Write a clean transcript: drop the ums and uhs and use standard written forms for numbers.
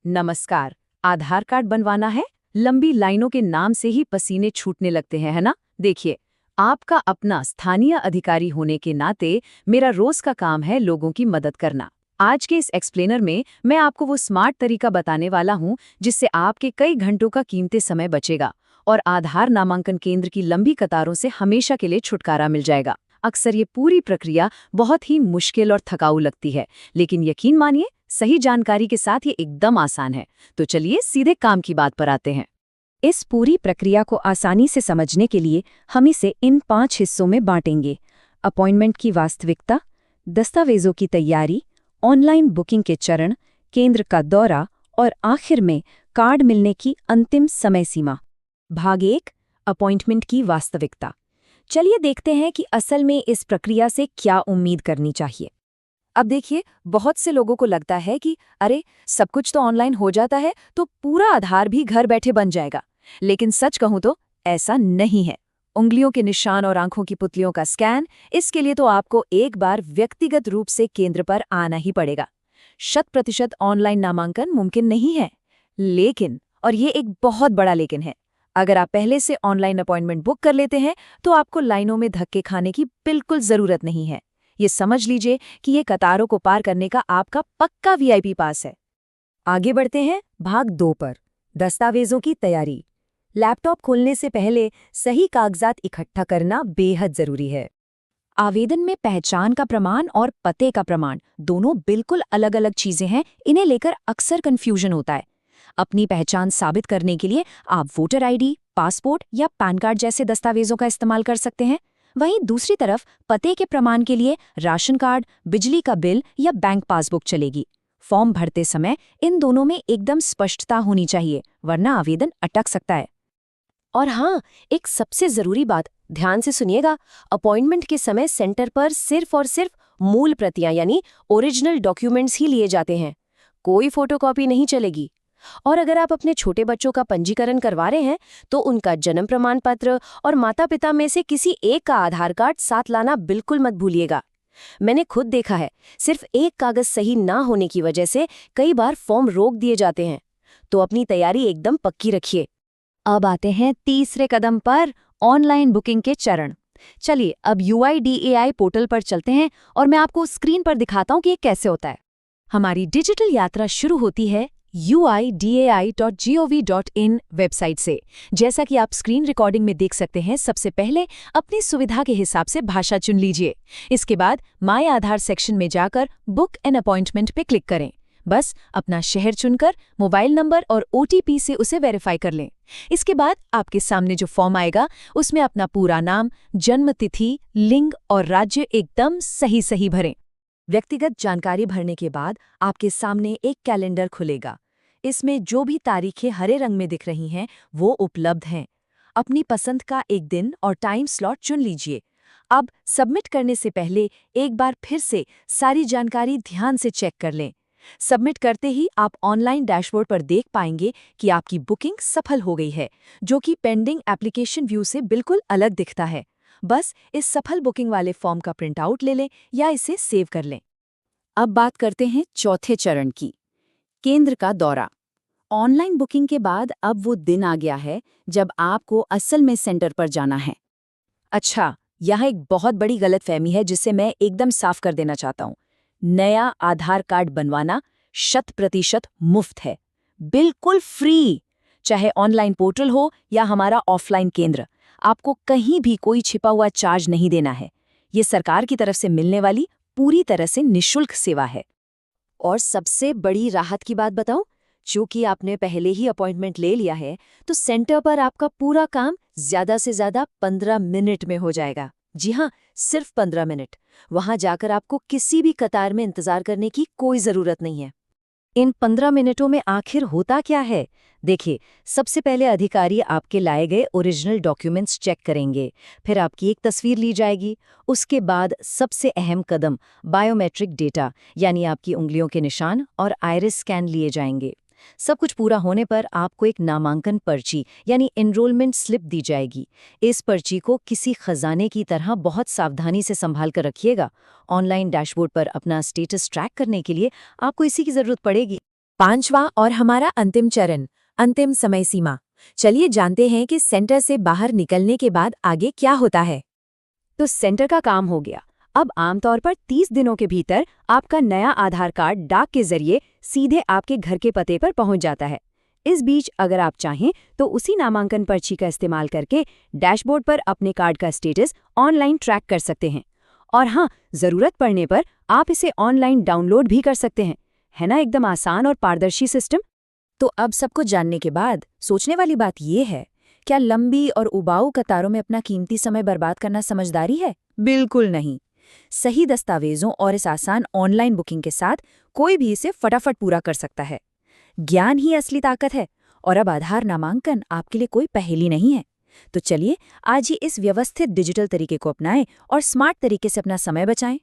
नमस्कार। आधार कार्ड बनवाना है? लंबी लाइनों के नाम से ही पसीने छूटने लगते हैं, है ना? देखिए, आपका अपना स्थानीय अधिकारी होने के नाते मेरा रोज का काम है लोगों की मदद करना। आज के इस एक्सप्लेनर में मैं आपको वो स्मार्ट तरीका बताने वाला हूँ जिससे आपके कई घंटों का कीमती समय बचेगा और आधार नामांकन केंद्र की लंबी कतारों से हमेशा के लिए छुटकारा मिल जाएगा। अक्सर ये पूरी प्रक्रिया बहुत ही मुश्किल और थकाऊ लगती है, लेकिन यकीन मानिए सही जानकारी के साथ ये एकदम आसान है। तो चलिए सीधे काम की बात पर आते हैं। इस पूरी प्रक्रिया को आसानी से समझने के लिए हम इसे इन 5 हिस्सों में बांटेंगे। अपॉइंटमेंट की वास्तविकता, दस्तावेजों की तैयारी, ऑनलाइन बुकिंग के चरण, केंद्र का दौरा और आखिर में कार्ड मिलने की अंतिम समय सीमा। भाग 1, अपॉइंटमेंट की वास्तविकता। चलिए देखते हैं कि असल में इस प्रक्रिया से क्या उम्मीद करनी चाहिए। अब देखिए, बहुत से लोगों को लगता है कि अरे सब कुछ तो ऑनलाइन हो जाता है तो पूरा आधार भी घर बैठे बन जाएगा। लेकिन सच कहूं तो ऐसा नहीं है। उंगलियों के निशान और आंखों की पुतलियों का स्कैन, इसके लिए तो आपको एक बार व्यक्तिगत रूप से केंद्र पर आना ही पड़ेगा। 100% ऑनलाइन नामांकन मुमकिन नहीं है। लेकिन, और ये एक बहुत बड़ा लेकिन है, अगर आप पहले से ऑनलाइन अपॉइंटमेंट बुक कर लेते हैं तो आपको लाइनों में धक्के खाने की बिल्कुल जरूरत नहीं है। ये समझ लीजिए कि ये कतारों को पार करने का आपका पक्का वीआईपी पास है। आगे बढ़ते हैं भाग 2 पर, दस्तावेजों की तैयारी। लैपटॉप खोलने से पहले सही कागजात इकट्ठा करना बेहद जरूरी है। आवेदन में पहचान का प्रमाण और पते का प्रमाण दोनों बिल्कुल अलग अलग चीजें हैं। इन्हें लेकर अक्सर कंफ्यूजन होता है। अपनी पहचान साबित करने के लिए आप वोटर आईडी, पासपोर्ट या पैन कार्ड जैसे दस्तावेजों का इस्तेमाल कर सकते हैं। वहीं दूसरी तरफ पते के प्रमाण के लिए राशन कार्ड, बिजली का बिल या बैंक पासबुक चलेगी। फॉर्म भरते समय इन दोनों में एकदम स्पष्टता होनी चाहिए, वरना आवेदन अटक सकता है। और हाँ, एक सबसे जरूरी बात, ध्यान से सुनिएगा। अपॉइंटमेंट के समय सेंटर पर सिर्फ और सिर्फ मूल प्रतियां यानी ओरिजिनल डॉक्यूमेंट्स ही लिए जाते हैं। कोई फोटोकॉपी नहीं चलेगी। और अगर आप अपने छोटे बच्चों का पंजीकरण करवा रहे हैं तो उनका जन्म प्रमाण पत्र और माता पिता में से किसी एक का आधार कार्ड साथ लाना बिल्कुल मत भूलिएगा। मैंने खुद देखा है, सिर्फ एक कागज सही ना होने की वजह से कई बार फॉर्म रोक दिए जाते हैं। तो अपनी तैयारी एकदम पक्की रखिए। अब आते हैं तीसरे कदम पर, ऑनलाइन बुकिंग के चरण। चलिए अब UIDAI पोर्टल पर चलते हैं और मैं आपको स्क्रीन पर दिखाता हूं कि ये कैसे होता है। हमारी डिजिटल यात्रा शुरू होती है uidai.gov.in वेबसाइट से। जैसा कि आप स्क्रीन रिकॉर्डिंग में देख सकते हैं, सबसे पहले अपनी सुविधा के हिसाब से भाषा चुन लीजिए। इसके बाद माय आधार सेक्शन में जाकर बुक एन अपॉइंटमेंट पे क्लिक करें। बस अपना शहर चुनकर मोबाइल नंबर और OTP से उसे वेरीफाई कर लें। इसके बाद आपके सामने जो फॉर्म आएगा उसमें अपना पूरा नाम, जन्म तिथि, लिंग और राज्य एकदम सही भरें। व्यक्तिगत जानकारी भरने के बाद आपके सामने एक कैलेंडर खुलेगा। इसमें जो भी तारीखें हरे रंग में दिख रही हैं वो उपलब्ध हैं। अपनी पसंद का एक दिन और टाइम स्लॉट चुन लीजिए। अब सबमिट करने से पहले एक बार फिर से सारी जानकारी ध्यान से चेक कर लें। सबमिट करते ही आप ऑनलाइन डैशबोर्ड पर देख पाएंगे कि आपकी बुकिंग सफल हो गई है, जो कि पेंडिंग एप्लीकेशन व्यू से बिल्कुल अलग दिखता है। बस इस सफल बुकिंग वाले फॉर्म का प्रिंट आउट ले लें या इसे सेव कर लें। अब बात करते हैं चौथे चरण की, केंद्र का दौरा। ऑनलाइन बुकिंग के बाद अब वो दिन आ गया है जब आपको असल में सेंटर पर जाना है। अच्छा, यहाँ एक बहुत बड़ी गलतफहमी है जिसे मैं एकदम साफ कर देना चाहता हूँ। नया आधार कार्ड बनवाना 100% मुफ्त है, बिल्कुल फ्री। चाहे ऑनलाइन पोर्टल हो या हमारा ऑफलाइन केंद्र, आपको कहीं भी कोई छिपा हुआ चार्ज नहीं देना है। ये सरकार की तरफ से मिलने वाली पूरी तरह से निःशुल्क सेवा है। और सबसे बड़ी राहत की बात बताऊं, चूंकि आपने पहले ही अपॉइंटमेंट ले लिया है तो सेंटर पर आपका पूरा काम ज्यादा से ज्यादा 15 मिनट में हो जाएगा। जी हाँ, सिर्फ 15 मिनट। वहां जाकर आपको किसी भी कतार में इंतजार करने की कोई जरूरत नहीं है। इन 15 मिनटों में आखिर होता क्या है? देखिए, सबसे पहले अधिकारी आपके लाए गए ओरिजिनल डॉक्यूमेंट्स चेक करेंगे। फिर आपकी एक तस्वीर ली जाएगी। उसके बाद सबसे अहम कदम बायोमेट्रिक डेटा यानी आपकी उंगलियों के निशान और आइरिस स्कैन लिए जाएंगे। सब कुछ पूरा होने पर आपको एक नामांकन पर्ची यानी एनरोलमेंट स्लिप दी जाएगी। इस पर्ची को किसी खजाने की तरह बहुत सावधानी से संभाल कर रखिएगा। ऑनलाइन डैशबोर्ड पर अपना स्टेटस ट्रैक करने के लिए आपको इसी की जरूरत पड़ेगी। पांचवा और हमारा अंतिम चरण, अंतिम समय सीमा। चलिए जानते हैं कि सेंटर से बाहर निकलने के बाद आगे क्या होता है। तो सेंटर का काम हो गया। अब आमतौर पर 30 दिनों के भीतर आपका नया आधार कार्ड डाक के जरिए सीधे आपके घर के पते पर पहुंच जाता है। इस बीच अगर आप चाहें तो उसी नामांकन पर्ची का इस्तेमाल करके डैशबोर्ड पर अपने कार्ड का स्टेटस ऑनलाइन ट्रैक कर सकते हैं। और हाँ, जरूरत पड़ने पर आप इसे ऑनलाइन डाउनलोड भी कर सकते हैं। है ना एकदम आसान और पारदर्शी सिस्टम। तो अब सब कुछ जानने के बाद सोचने वाली बात यह है, क्या लंबी और उबाऊ कतारों में अपना कीमती समय बर्बाद करना समझदारी है? बिल्कुल नहीं। सही दस्तावेजों और इस आसान ऑनलाइन बुकिंग के साथ कोई भी इसे फटाफट पूरा कर सकता है। ज्ञान ही असली ताकत है और अब आधार नामांकन आपके लिए कोई पहेली नहीं है। तो चलिए आज ही इस व्यवस्थित डिजिटल तरीके को अपनाएं और स्मार्ट तरीके से अपना समय बचाएं।